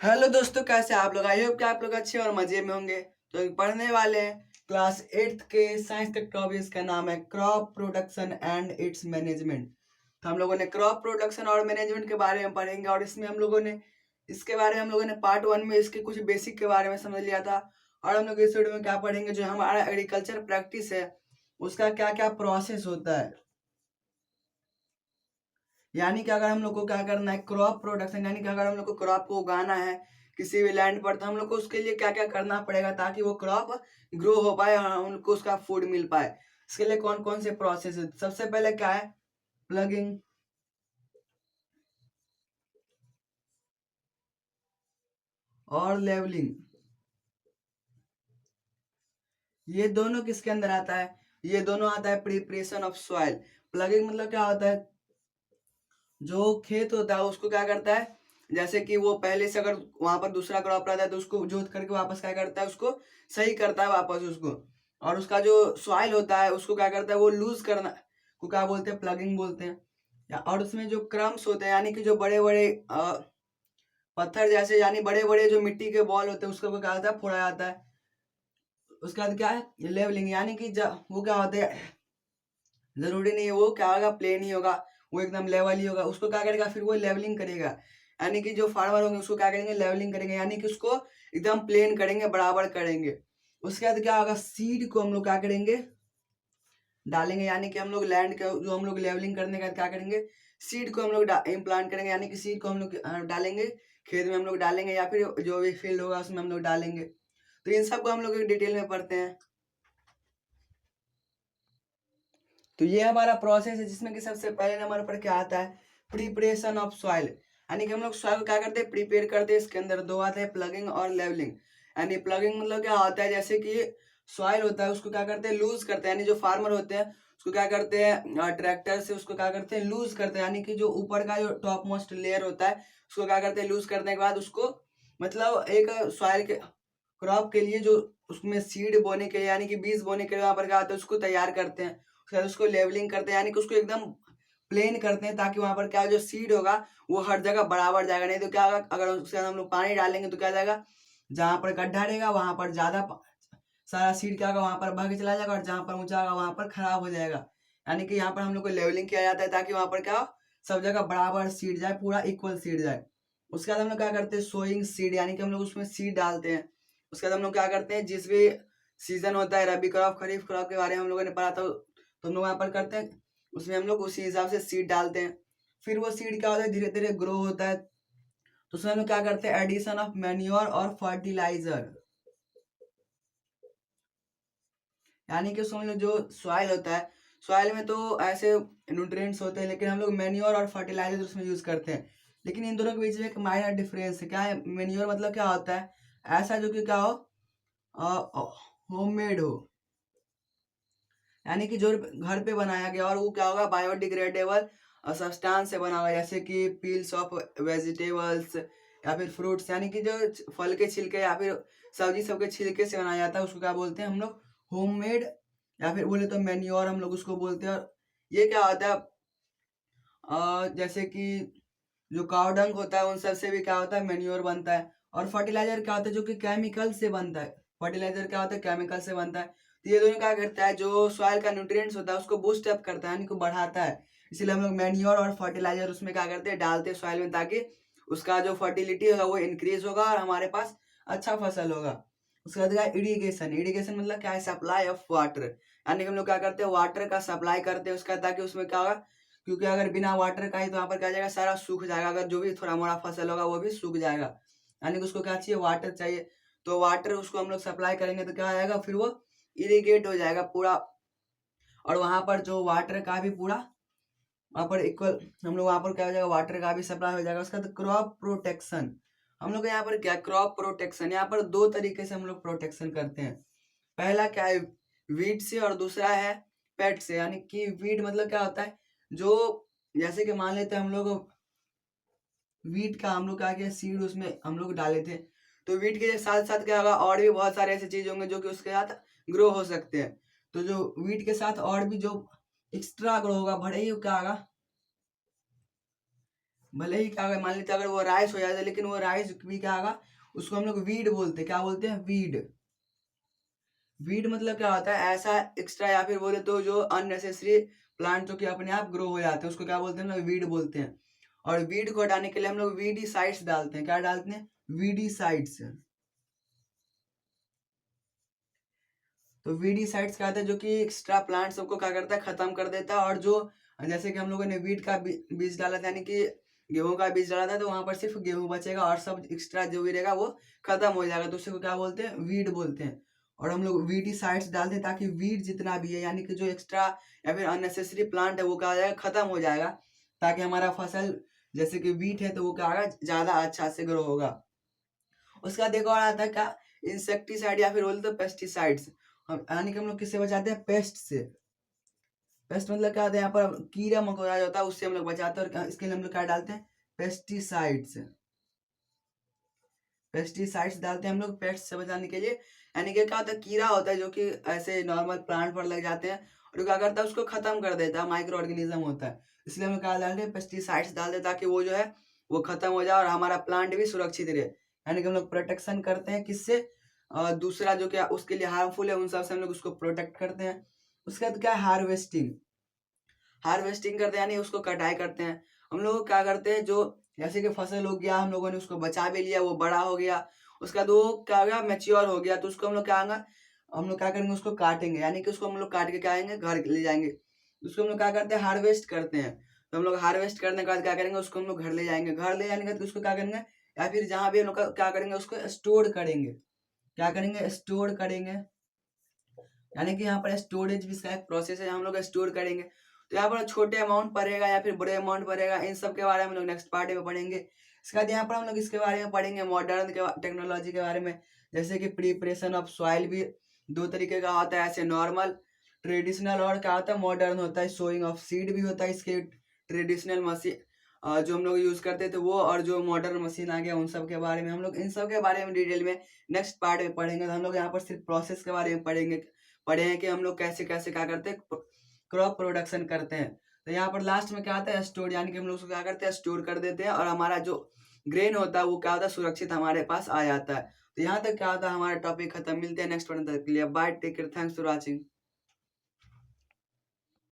Hello दोस्तों, कैसे आप लोग? आई होप कि आप लोग अच्छे और मजे में होंगे। तो पढ़ने वाले हैं क्लास 8th के साइंस का टॉपिक, इसका नाम है crop production and it's management. तो हम लोगों ने क्रॉप प्रोडक्शन और मैनेजमेंट के बारे में पढ़ेंगे, और इसमें हम लोगों ने इसके बारे में हम लोगों ने पार्ट 1 में इसके कुछ बेसिक के बारे में समझ लिया था। और हम लोग इस वीडियो में क्या पढ़ेंगे, जो हमारा एग्रीकल्चर प्रैक्टिस है उसका क्या क्या प्रोसेस होता है। यानी कि अगर हम लोग को क्या करना है, क्रॉप प्रोडक्शन, यानी कि अगर हम लोग को क्रॉप को उगाना है किसी भी लैंड पर, तो हम लोग को उसके लिए क्या क्या करना पड़ेगा ताकि वो क्रॉप ग्रो हो पाए और उनको उसका फूड मिल पाए। इसके लिए कौन कौन से प्रोसेस है? सबसे पहले क्या है, प्लगिंग और लेवलिंग। ये दोनों किसके अंदर आता है? ये दोनों आता है प्रिपरेशन ऑफ सॉइल। प्लगिंग मतलब क्या होता है, जो खेत होता है उसको क्या करता है, जैसे कि वो पहले से अगर वहां पर दूसरा क्रॉप रहता है तो उसको जोत करके वापस क्या करता है, उसको सही करता है वापस उसको। और उसका जो सॉइल होता है उसको क्या करता है, वो लूज करना को क्या बोलते हैं, प्लगिंग बोलते हैं। और उसमें जो क्रम्स होते हैं, यानी कि जो बड़े बड़े पत्थर जैसे, यानी बड़े बड़े जो मिट्टी के बॉल होते हैं उसको क्या होता है, फोड़ा जाता है। उसके बाद क्या है, लेवलिंग, यानी कि वो क्या होता है, जरूरी नहीं है वो क्या होगा, प्लेन ही होगा, वो एकदम लेवल ही होगा। उसको क्या करेगा, फिर वो लेवलिंग करेगा। यानी कि जो फार्मर होंगे उसको क्या करेंगे, लेवलिंग करेंगे, यानी कि उसको एकदम प्लेन करेंगे, बराबर करेंगे। उसके बाद क्या होगा, सीड को हम लोग क्या करेंगे, डालेंगे। यानी कि हम लोग लैंड के जो हम लोग लेवलिंग करने का क्या करेंगे, सीड को हम लोग इम्प्लांट करेंगे, यानी कि सीड को हम लोग डालेंगे, खेत में हम लोग डालेंगे, या फिर जो भी फील्ड होगा उसमें हम लोग डालेंगे। तो इन सबको हम लोग डिटेल में पढ़ते हैं। तो ये हमारा प्रोसेस है, जिसमें कि सबसे पहले नंबर पर क्या आता है, प्रिपरेशन ऑफ सॉइल। यानी कि हम लोग सॉइल को क्या करते हैं, प्रिपेयर करते हैं। इसके अंदर दो आते हैं, प्लगिंग और लेवलिंग। यानी प्लगिंग मतलब क्या होता है, जैसे कि सॉइल होता है उसको क्या करते हैं, लूज करते हैं। यानी जो फार्मर होते हैं उसको क्या करते हैं, ट्रैक्टर से उसको क्या करते हैं, लूज करते हैं। यानी कि जो ऊपर का जो टॉप मोस्ट लेयर होता है उसको क्या करते हैं, लूज करने के बाद उसको मतलब एक सॉइल के क्रॉप के लिए जो उसमें सीड बोने के लिए, यानी कि बीज बोने के लिए वहां पर क्या होता है, उसको तैयार करते हैं। उसके बाद उसको लेवलिंग करते हैं, यानी कि उसको एकदम प्लेन करते हैं, ताकि वहां पर क्या जो सीड होगा वो हर जगह बराबर जाएगा। नहीं तो क्या होगा, अगर उसके अंदर हम लोग पानी डालेंगे तो क्या जाएगा, जहां पर गड्ढा रहेगा वहां पर ज्यादा सारा सीड क्या होगा, वहां पर भाग के चला जाएगा, और जहां पर ऊंचा होगा वहां पर खराब हो जाएगा। यानी कि यहाँ पर हम लोग को लेवलिंग किया जाता है ताकि वहां पर क्या हो, सब जगह बराबर सीड जाए, पूरा इक्वल सीड जाए। उसके बाद हम लोग क्या करते हैं, सोइंग सीड, यानी कि हम लोग उसमें सीड डालते हैं। उसके बाद हम लोग क्या करते हैं, जिस भी सीजन होता है, रबी क्रॉप खरीफ क्रॉप के बारे में हम लोगों ने पढ़ा था, तो हम लोग वहाँ पर करते हैं, उसमें हम लोग उसी हिसाब से सीड डालते हैं। फिर वो सीड क्या होता है, धीरे धीरे ग्रो होता है। तो उसमें हम लोग क्या करते हैं, एडिशन ऑफ मैन्योर और फर्टिलाइजर। यानी कि उसमें जो सॉइल होता है, सॉइल में तो ऐसे न्यूट्रिएंट्स होते हैं, लेकिन हम लोग मैन्योर और फर्टिलाइजर उसमें यूज करते हैं। लेकिन इन दोनों के बीच में एक माइनर डिफरेंस है। क्या है, मैन्योर मतलब क्या होता है, ऐसा जो कि क्या हो, होममेड हो, यानी कि जो घर पे बनाया गया, और वो क्या होगा, बायोडिग्रेडेबल सब्सटेंस से बना हुआ है, जैसे कि पील्स ऑफ वेजिटेबल्स या फिर फ्रूट्स। यानी कि जो फल के छिलके या फिर सब्जी सब के छिलके से बनाया जाता है उसको क्या बोलते हैं हम लोग, होममेड, या फिर बोले तो मैन्योर हम लोग उसको बोलते हैं। और ये क्या होता है, जैसे कि जो काव डंग होता है उन सब से भी क्या होता है, मैन्योर बनता है। और फर्टिलाइजर क्या होता है, जो कि केमिकल से बनता है। फर्टिलाइजर क्या होता है, केमिकल से बनता है। तो ये दोनों क्या करता है, जो सॉइल का न्यूट्रिएंट्स होता है उसको बूस्ट अप करता है, यानी कि बढ़ाता है। इसीलिए हम लोग मैन्योर और फर्टिलाइजर उसमें क्या करते हैं, डालते हैं सॉइल में, ताकि उसका जो फर्टिलिटी होगा वो इंक्रीज होगा और हमारे पास अच्छा फसल होगा। उसके बाद इरिगेशन। इरिगेशन मतलब क्या है, सप्लाई ऑफ वाटर। यानी कि हम लोग क्या करते हैं, वाटर का सप्लाई करते हैं उसका, ताकि उसमें क्या होगा, क्योंकि अगर बिना वाटर का ही तो वहाँ पर क्या हो जाएगा, सारा सूख जाएगा। अगर जो भी थोड़ा मोड़ा फसल होगा वो भी सूख जाएगा। यानी कि उसको क्या चाहिए, वाटर चाहिए। तो वाटर उसको हम लोग सप्लाई करेंगे तो क्या आएगा, फिर वो इरिगेट हो जाएगा पूरा। और वहां पर जो वाटर का भी पूरा वहां पर इक्वल, हम लोग वहां पर क्या हो जाएगा, वाटर का भी सप्लाई हो जाएगा। उसका तो क्रॉप प्रोटेक्शन। हम लोग यहाँ पर क्या, क्रॉप प्रोटेक्शन, यहाँ पर दो तरीके से हम लोग प्रोटेक्शन करते हैं। पहला क्या है, वीड से, और दूसरा है पेट से। यानी कि वीड मतलब क्या होता है, जो जैसे कि मान लेते हैं हम लोग वीट का हम लोग क्या किया, सीड उसमें हम लोग डाले थे। तो वीट के साथ साथ क्या होगा, और भी बहुत सारे ऐसे चीज होंगे जो कि उसके साथ ग्रो हो सकते हैं। तो जो वीट के साथ और भी जो एक्स्ट्रा ग्रो होगा, भले ही क्या होगा, भले ही क्या मान लीजिए अगर वो राइस हो जाता, लेकिन वो राइस भी क्या होगा, उसको हम लोग वीड बोलते हैं। क्या बोलते हैं? वीड। वीड मतलब क्या होता है? ऐसा एक्स्ट्रा या फिर बोले तो जो अननेसेसरी प्लांट जो कि अपने आप ग्रो हो जाते हैं, उसको क्या बोलते हैं? हम लोग वीड बोलते हैं। और वीड को हटाने के लिए हम लोग वीडीसाइड्स डालते हैं। क्या डालते हैं? वीडीसाइड्स। तो वीडीसाइड्स क्या होता है? जो कि एक्स्ट्रा प्लांट सबको क्या करता है? खत्म कर देता है। और जो जैसे कि हम लोगों ने वीट का बीज डाला था, यानी कि गेहूं का बीज डाला था, तो वहां पर सिर्फ गेहूं बचेगा और सब एक्स्ट्रा जो भी रहेगा वो खत्म हो जाएगा। तो उसे को क्या बोलते हैं? वीड बोलते हैं। और हम लोग वीडीसाइड्स डालते हैं ताकि वीड जितना भी है, यानी कि जो एक्स्ट्रा या फिर अननेसेसरी प्लांट है, वो क्या हो जाएगा? खत्म हो जाएगा। ताकि हमारा फसल जैसे कि वीट है तो वो क्या होगा? ज्यादा अच्छा से ग्रो होगा। उसका देखो और आता है क्या? इंसेक्टिसाइड या फिर बोलते तो पेस्टिसाइड्स। हम यानी कि हम लोग किससे बचाते हैं? पेस्ट से। पेस्ट मतलब क्या होता है? यहाँ पर कीड़ा मकोड़ा जो होता है उससे हम लोग बचाते हैं। और इसके लिए हम लोग क्या डालते हैं? पेस्टिसाइड्स। पेस्टिसाइड्स डालते हैं हम लोग पेस्ट से बचाने के लिए। यानी कि क्या होता है? कीड़ा होता है जो कि ऐसे नॉर्मल प्लांट पर लग जाते हैं और क्या करता है? उसको खत्म कर देता है। माइक्रो ऑर्गेनिज्म होता है। इसलिए हम लोग क्या डालते हैं? पेस्टिसाइड्स डालते हैं ताकि वो जो है वो खत्म हो जाए और हमारा प्लांट भी सुरक्षित रहे। यानी कि हम लोग प्रोटेक्शन करते हैं किससे? दूसरा जो क्या उसके लिए हार्मफुल है उन सब से हम लोग उसको प्रोटेक्ट करते हैं। उसके बाद क्या है? हार्वेस्टिंग। हार्वेस्टिंग करते हैं यानी उसको कटाई करते हैं। हम लोग क्या करते हैं? जो जैसे कि फसल हो गया, हम लोगों ने उसको बचा भी लिया, वो बड़ा हो गया, उसके बाद वो क्या हो गया? मैच्योर हो गया। तो उसको हम लोग क्या होगा? हम लोग क्या करेंगे? उसको काटेंगे, यानी कि उसको हम लोग काट के क्या आएंगे? घर ले जाएंगे। उसको हम लोग क्या करते हैं? हार्वेस्ट करते हैं। तो हम लोग हार्वेस्ट करने के बाद क्या करेंगे? उसको हम लोग घर ले जाएंगे। घर ले जाने के बाद उसको क्या करेंगे? या फिर जहाँ भी हम लोग क्या करेंगे? उसको स्टोर करेंगे। क्या करेंगे? स्टोर करेंगे। यानी कि यहाँ पर स्टोरेज भी इसका एक प्रोसेस है, हम लोग स्टोर करेंगे। तो यहाँ पर छोटे अमाउंट पड़ेगा या फिर बड़े अमाउंट पड़ेगा, इन सब के बारे में हम लोग नेक्स्ट पार्ट में पढ़ेंगे। इसके बाद यहाँ पर हम लोग इसके बारे में पढ़ेंगे मॉडर्न के टेक्नोलॉजी के बारे में। जैसे कि प्रिपरेशन ऑफ सॉइल भी दो तरीके का होता है, ऐसे नॉर्मल ट्रेडिशनल और क्या होता है? मॉडर्न होता है। सोइंग ऑफ सीड भी होता है। इसके ट्रेडिशनल मशीन जो हम लोग यूज करते थे वो, और जो मॉडर्न मशीन आ गया उन सब के बारे में हम लोग इन सब के बारे में डिटेल में नेक्स्ट पार्ट में पढ़ेंगे। तो हम लोग यहाँ पर सिर्फ प्रोसेस के बारे में पढ़े हैं कि हम लोग कैसे कैसे क्या करते हैं? क्रॉप प्रोडक्शन करते हैं। तो यहाँ पर लास्ट में क्या आता है? स्टोर। यानी कि हम लोग उसको क्या करते हैं? स्टोर कर देते हैं और हमारा जो ग्रेन होता है वो क्या होता है? सुरक्षित हमारे पास आ जाता है। तो यहाँ तक क्या होता है? हमारा टॉपिक खत्म। मिलते हैं नेक्स्ट वन तक के लिए। Bye, take care, thanks for watching.